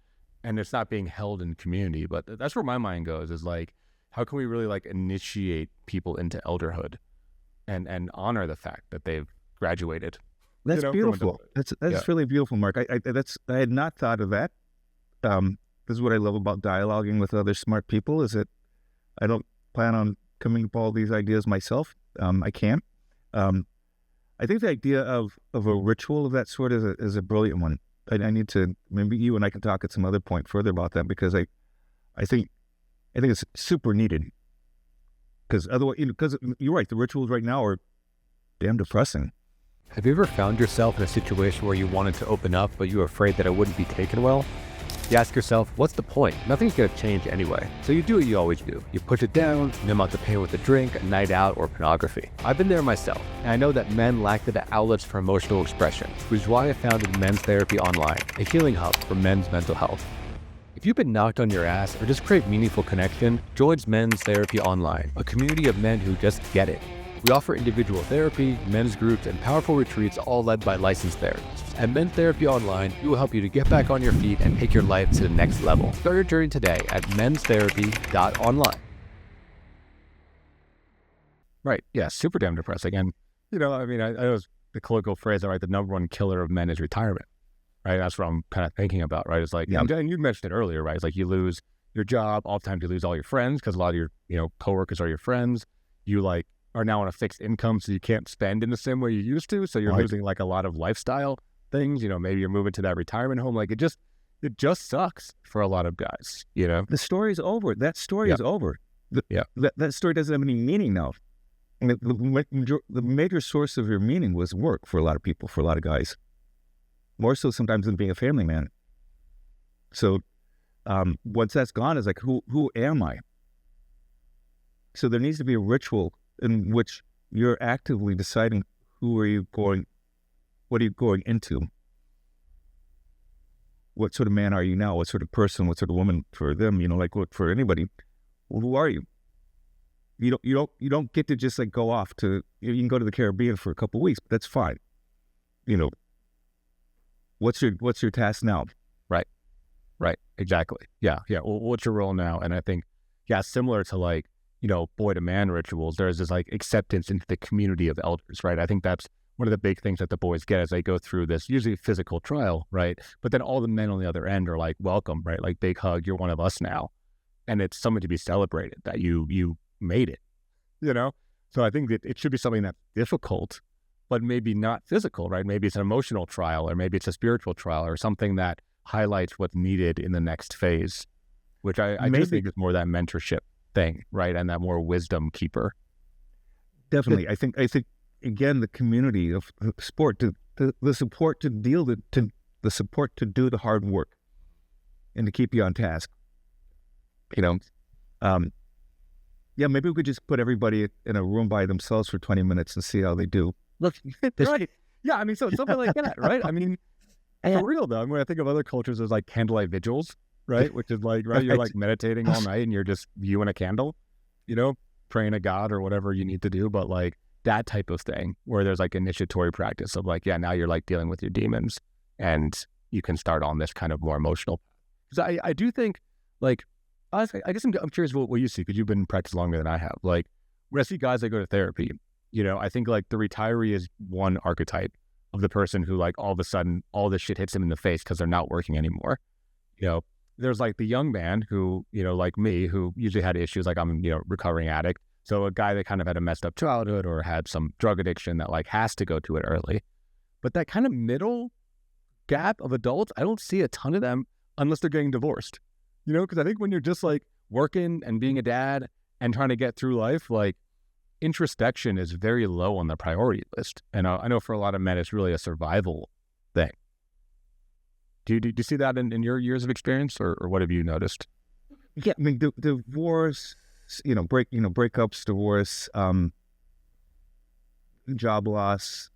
and it's not being held in community. But that's where my mind goes, is like, how can we really like initiate people into elderhood and honor the fact that they've graduated? That's beautiful. That's really beautiful, Mark. I had not thought of that. This is what I love about dialoguing with other smart people, is that I don't plan on coming up with all these ideas myself. I can't. I think the idea of a ritual of that sort is a brilliant one. I need to, maybe you and I can talk at some other point further about that, because I think it's super needed. Because otherwise, because you're right, the rituals right now are damn depressing. Have you ever found yourself in a situation where you wanted to open up, but you were afraid that it wouldn't be taken well? You ask yourself, what's the point? Nothing's going to change anyway. So you do what you always do. You push it down, numb out the pain with a drink, a night out, or pornography. I've been there myself, and I know that men lack the outlets for emotional expression, which is why I founded Men's Therapy Online, a healing hub for men's mental health. If you've been knocked on your ass or just crave meaningful connection, join Men's Therapy Online, a community of men who just get it. We offer individual therapy, men's groups, and powerful retreats, all led by licensed therapists. At Men's Therapy Online, we will help you to get back on your feet and take your life to the next level. Start your journey today at menstherapy.online. Right, yeah, super damn depressing. And, I know the colloquial phrase, right, the number one killer of men is retirement, right? That's what I'm kind of thinking about, right? It's like, and you mentioned it earlier, right? It's like you lose your job, oftentimes you lose all your friends because a lot of your, coworkers are your friends. You are now on a fixed income, so you can't spend in the same way you used to. So you're losing a lot of lifestyle things. Maybe you're moving to that retirement home. It just sucks for a lot of guys. The story's over. That story is over. That story doesn't have any meaning now. And the major source of your meaning was work for a lot of people, for a lot of guys, more so sometimes than being a family man. So once that's gone, it's like, who am I? So there needs to be a ritual in which you're actively deciding what are you going into? What sort of man are you now? What sort of person, what sort of woman for them, for anybody, who are you? You don't get to just go off to, you can go to the Caribbean for a couple of weeks, but that's fine. What's your task now? Right. Exactly. Yeah. Well, what's your role now? And I think, similar to boy to man rituals, there's this acceptance into the community of elders, right? I think that's one of the big things that the boys get as they go through this usually physical trial, right? But then all the men on the other end are welcome, right? Big hug, you're one of us now. And it's something to be celebrated that you made it, So I think that it should be something that's difficult, but maybe not physical, right? Maybe it's an emotional trial, or maybe it's a spiritual trial, or something that highlights what's needed in the next phase, which I do think is more that mentorship thing, right? And that more wisdom keeper. Definitely. I think again, the community of sport, the support to the support to do the hard work and to keep you on task. Maybe we could just put everybody in a room by themselves for 20 minutes and see how they do. Look, right. Yeah, so something like that, right? For real though, when I think of other cultures, there's candlelight vigils, right? Which is right, you're meditating all night and you're just you and a candle, praying to God or whatever you need to do. But that type of thing where there's initiatory practice of now you're dealing with your demons and you can start on this kind of more emotional. Because I do think I guess I'm curious what you see, because you've been practicing longer than I have. When I see guys that go to therapy, I think the retiree is one archetype of the person who all of a sudden all this shit hits them in the face because they're not working anymore. There's the young man who, like me, who usually had issues, I'm, recovering addict. So a guy that kind of had a messed up childhood or had some drug addiction that has to go to it early. But that kind of middle gap of adults, I don't see a ton of them unless they're getting divorced. Because I think when you're just working and being a dad and trying to get through life, introspection is very low on the priority list. And I know for a lot of men, it's really a survival thing. Do you see that in your years of experience, or what have you noticed? Yeah, divorce, breakups, divorce, job loss,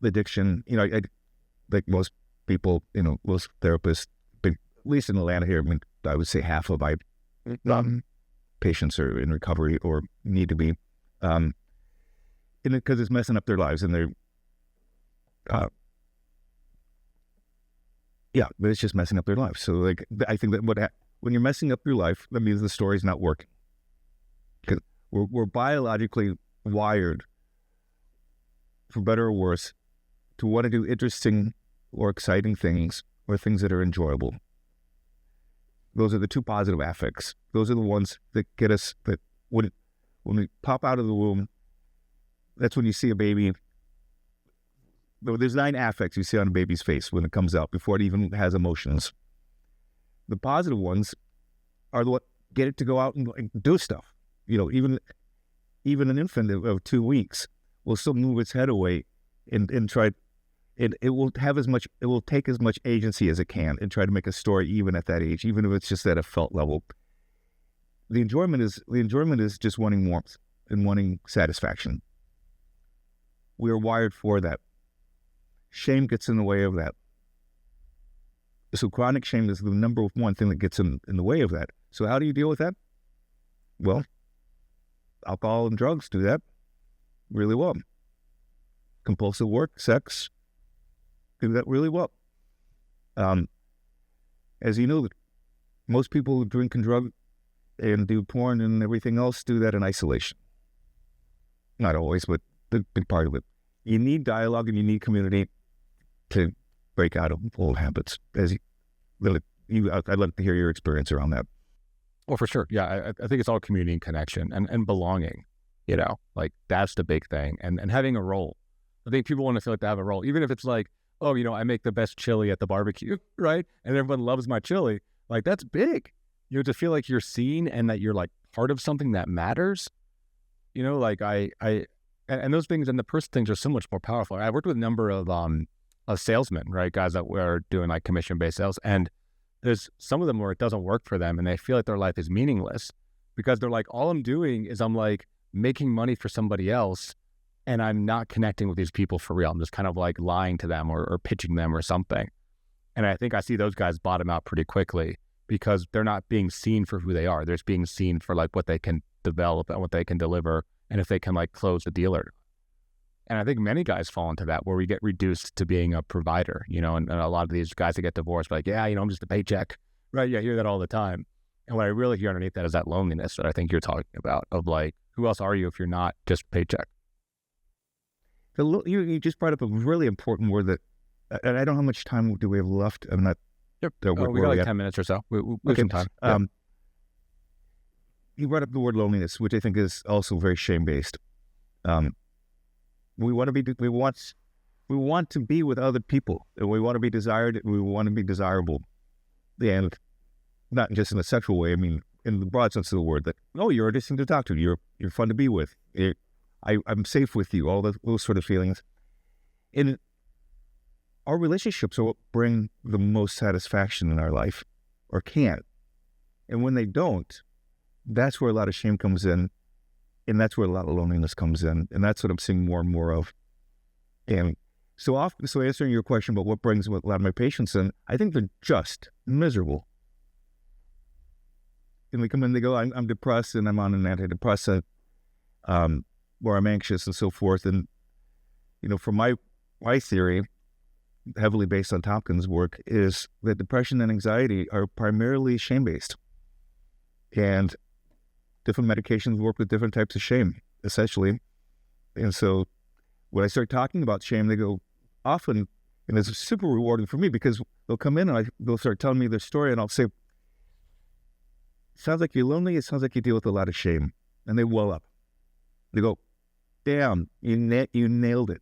addiction. I like most people, most therapists, at least in Atlanta here, I would say half of my patients are in recovery or need to be, because it's messing up their lives, and they're, but it's just messing up their lives. So I think that when you're messing up your life, that means the story's not working. Because we're biologically wired, for better or worse, to want to do interesting or exciting things, or things that are enjoyable. Those are the two positive affects. Those are the ones that get us, that when we pop out of the womb, that's when you see a baby. There's 9 affects you see on a baby's face when it comes out, before it even has emotions. The positive ones are what get it to go out and do stuff. Even an infant of 2 weeks will still move its head away and try it will take as much agency as it can and try to make a story even at that age, even if it's just at a felt level. The enjoyment is just wanting warmth and wanting satisfaction. We are wired for that. Shame gets in the way of that. So chronic shame is the number one thing that gets in the way of that. So how do you deal with that? Well, alcohol and drugs do that really well. Compulsive work, sex, do that really well. As you know, most people who drink and drug and do porn and everything else do that in isolation. Not always, but the big part of it. You need dialogue and you need community to break out of old habits. I'd like to hear your experience around that. Well, for sure. Yeah, I think it's all community and connection and belonging, like that's the big thing. And having a role. I think people want to feel like they have a role, even if it's like, oh, I make the best chili at the barbecue, right? And everyone loves my chili. Like, that's big. To feel like you're seen and that you're like part of something that matters, like and those things and the person things are so much more powerful. I worked with a number of salesmen, right? Guys that were doing like commission-based sales. And there's some of them where it doesn't work for them and they feel like their life is meaningless because they're like, all I'm doing is I'm like making money for somebody else and I'm not connecting with these people for real. I'm just kind of like lying to them or pitching them or something. And I think I see those guys bottom out pretty quickly because they're not being seen for who they are. They're just being seen for like what they can develop and what they can deliver and if they can like close the deal. And I think many guys fall into that where we get reduced to being a provider, and a lot of these guys that get divorced, like, yeah, I'm just a paycheck, right? Yeah, I hear that all the time. And what I really hear underneath that is that loneliness that I think you're talking about of like, who else are you if you're not just paycheck? You just brought up a really important word that, and I don't know how much time do we have left. I'm not. Yep. We got like 10 minutes or so. We have some time. You brought up the word loneliness, which I think is also very shame-based. We want to be with other people, and we want to be desired, and we want to be desirable, and not just in a sexual way. I mean, in the broad sense of the word, that you're interesting to talk to, you're fun to be with, I'm safe with you, all those sort of feelings. And our relationships are what bring the most satisfaction in our life, or can. And when they don't, that's where a lot of shame comes in, and that's where a lot of loneliness comes in, and that's what I'm seeing more and more of. And so answering your question about what brings a lot of my patients in, I think they're just miserable. And they come in, they go, I'm depressed, and I'm on an antidepressant, or I'm anxious, and so forth. And from my theory, heavily based on Tompkins' work, is that depression and anxiety are primarily shame-based. And different medications work with different types of shame, essentially. And so when I start talking about shame, they go often, and it's super rewarding for me because they'll come in and they'll start telling me their story, and I'll say, sounds like you're lonely, it sounds like you deal with a lot of shame. And they well up. They go, damn, you nailed it.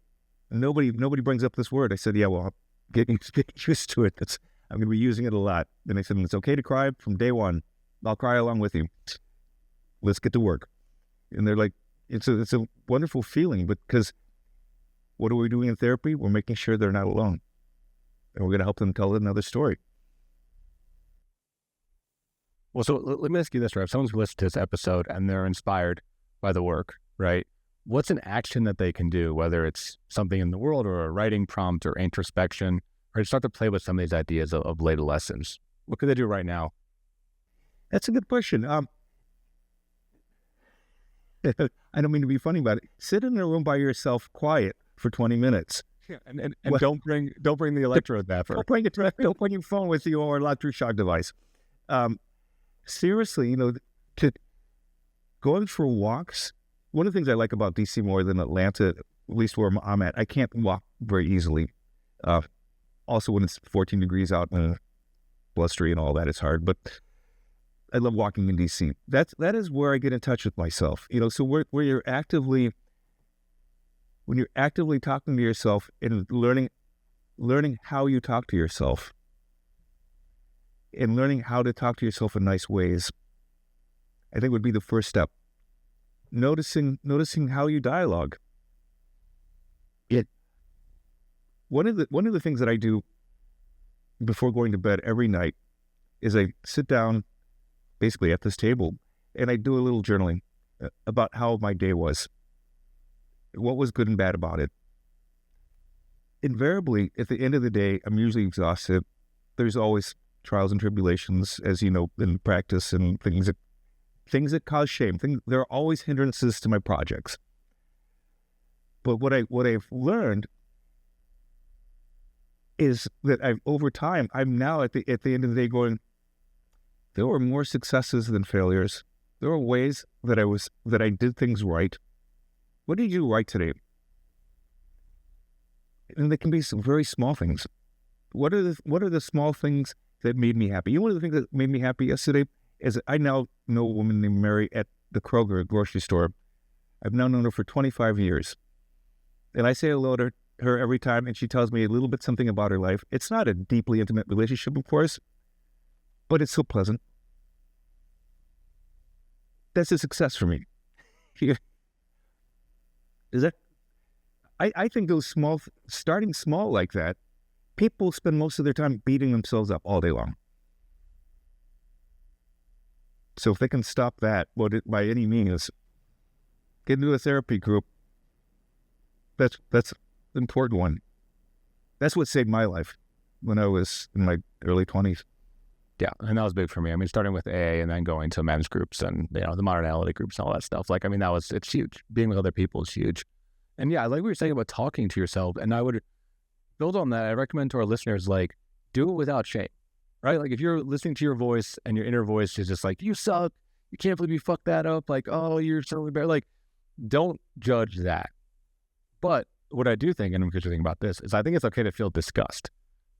Nobody brings up this word. I said, yeah, well, get used to it. I'm going to be using it a lot. And they said, it's okay to cry from day one. I'll cry along with you. Let's get to work. And they're like, it's a wonderful feeling, but because what are we doing in therapy? We're making sure they're not alone. And we're going to help them tell another story. Well, so let me ask you this, right? If someone's listened to this episode and they're inspired by the work, right? What's an action that they can do, whether it's something in the world or a writing prompt or introspection, or to start to play with some of these ideas of late adolescence? What could they do right now? That's a good question. I don't mean to be funny about it. Sit in a room by yourself, quiet for 20 minutes. Yeah, and don't bring the electrode baffer. Don't bring your phone with you or electroshock device. Seriously, to going for walks. One of the things I like about DC more than Atlanta, at least where I'm at, I can't walk very easily. Also, when it's 14 degrees out and blustery and all that, it's hard. But I love walking in DC. That is where I get in touch with myself. So where you're actively, when you're actively talking to yourself and learning how you talk to yourself, and learning how to talk to yourself in nice ways, I think would be the first step. Noticing how you dialogue. one of the things that I do before going to bed every night is I sit down basically at this table and I do a little journaling about how my day was, what was good and bad about it. Invariably, at the end of the day, I'm usually exhausted. There's always trials and tribulations, as you know, in practice, and things that cause shame. There are always hindrances to my projects. But what I've learned is that over time, I'm now at the end of the day going, there were more successes than failures. There were ways that I did things right. What did you do right today? And they can be some very small things. What are the small things that made me happy? You know, one of the things that made me happy yesterday is I now know a woman named Mary at the Kroger grocery store. I've now known her for 25 years. And I say hello to her every time, and she tells me a little bit something about her life. It's not a deeply intimate relationship, of course, but it's so pleasant. That's a success for me. Is that? I think those starting small like that, people spend most of their time beating themselves up all day long. So if they can stop that, by any means, get into a therapy group. That's an important one. That's what saved my life when I was in my early 20s. Yeah, and that was big for me. I mean, starting with AA and then going to men's groups and, you know, the modernality groups and all that stuff. Like, I mean, it's huge. Being with other people is huge. And yeah, like we were saying about talking to yourself, and I would build on that. I recommend to our listeners, like, do it without shame, right? Like, if you're listening to your voice and your inner voice is just like, you suck, you can't believe you fucked that up, like, oh, you're so bad, like, don't judge that. But what I do think, and I'm just thinking about this, is I think it's okay to feel disgust.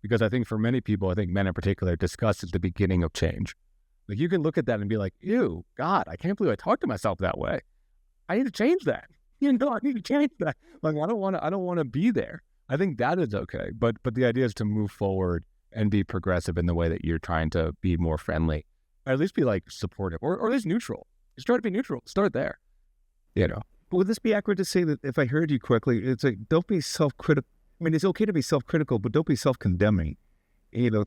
Because I think for many people, I think men in particular, disgust is the beginning of change. Like, you can look at that and be like, ew, God, I can't believe I talked to myself that way. I need to change that. You know, I need to change that. Like, I don't want to be there. I think that is okay. But the idea is to move forward and be progressive in the way that you're trying to be more friendly, or at least be like supportive, or at least neutral. Just try to be neutral. Start there. You know. But would this be accurate to say that if I heard you correctly, it's like, don't be self-critical. I mean, it's okay to be self-critical, but don't be self-condemning. You know,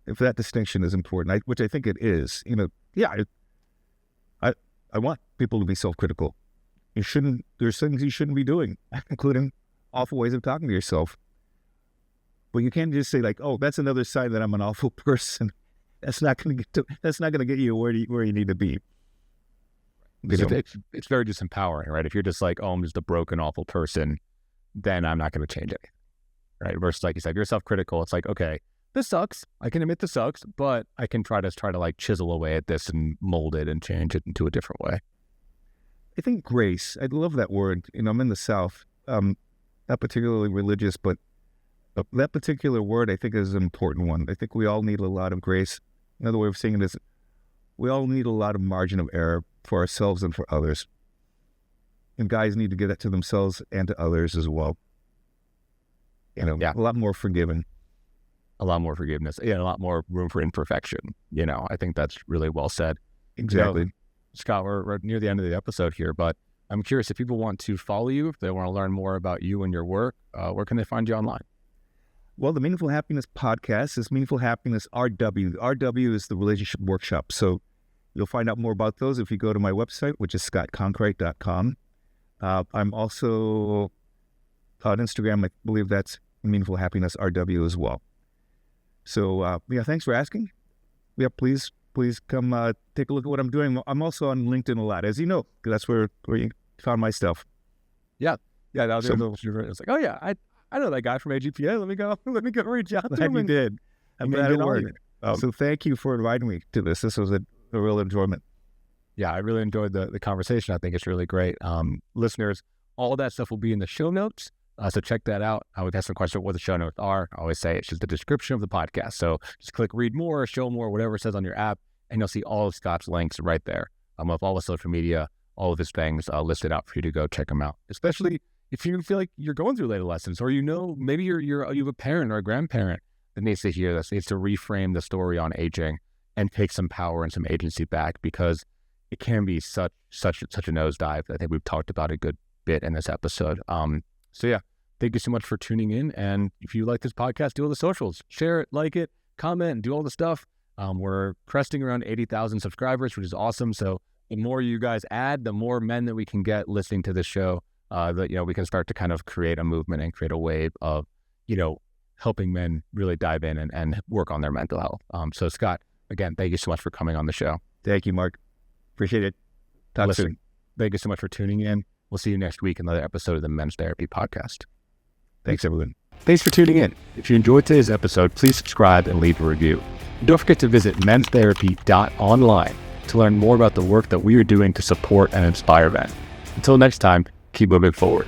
if that distinction is important, which I think it is. You know, yeah, I want people to be self-critical. There's things you shouldn't be doing, including awful ways of talking to yourself. But you can't just say like, oh, that's another sign that I'm an awful person. That's not going to get you where you need to be. It's very disempowering, right? If you're just like, oh, I'm just a broken, awful person, then I'm not going to change anything, right? Versus, like you said, you're self-critical. It's like, okay, this sucks. I can admit this sucks, but I can try to like chisel away at this and mold it and change it into a different way. I think grace, I love that word. You know, I'm in the South, not particularly religious, but that particular word I think is an important one. I think we all need a lot of grace. Another way of saying it is we all need a lot of margin of error for ourselves and for others. And guys need to get that to themselves and to others as well. You know, yeah. A lot more forgiving. A lot more forgiveness. Yeah, a lot more room for imperfection. You know, I think that's really well said. Exactly. You know, Scott, we're near the end of the episode here, but I'm curious if people want to follow you, if they want to learn more about you and your work, where can they find you online? Well, the Meaningful Happiness podcast is Meaningful Happiness RW. RW is the relationship workshop. So you'll find out more about those if you go to my website, which is scottconkright.com. I'm also on Instagram. I believe that's Meaningful Happiness RW as well. So, yeah, thanks for asking. Yeah, please come take a look at what I'm doing. I'm also on LinkedIn a lot, as you know, because that's where you found my stuff. Yeah. That was it's like, oh yeah, I know that guy from AGPA. Let me go reach out to him. You did. I'm glad it worked. So thank you for inviting me to this. This was a real enjoyment. Yeah, I really enjoyed the conversation. I think it's really great. Listeners, all that stuff will be in the show notes. So check that out. I would ask some questions what the show notes are. I always say it's just the description of the podcast. So just click read more, show more, whatever it says on your app, and you'll see all of Scott's links right there. Of all the social media, all of his things listed out for you to go check them out. Especially if you feel like you're going through late adolescence, or maybe you have a parent or a grandparent that needs to hear this, needs to reframe the story on aging and take some power and some agency back, because it can be such a nosedive. I think we've talked about a good bit in this episode. So yeah, thank you so much for tuning in. And if you like this podcast, do all the socials, share it, like it, comment, and do all the stuff. We're cresting around 80,000 subscribers, which is awesome. So the more you guys add, the more men that we can get listening to this show, that, we can start to kind of create a movement and create a wave of, helping men really dive in and work on their mental health. So Scott, again, thank you so much for coming on the show. Thank you, Mark. Appreciate it. Talk soon. Thank you so much for tuning in. We'll see you next week in another episode of the Men's Therapy Podcast. Thanks, everyone. Thanks for tuning in. If you enjoyed today's episode, please subscribe and leave a review. And don't forget to visit menstherapy.online to learn more about the work that we are doing to support and inspire men. Until next time, keep moving forward.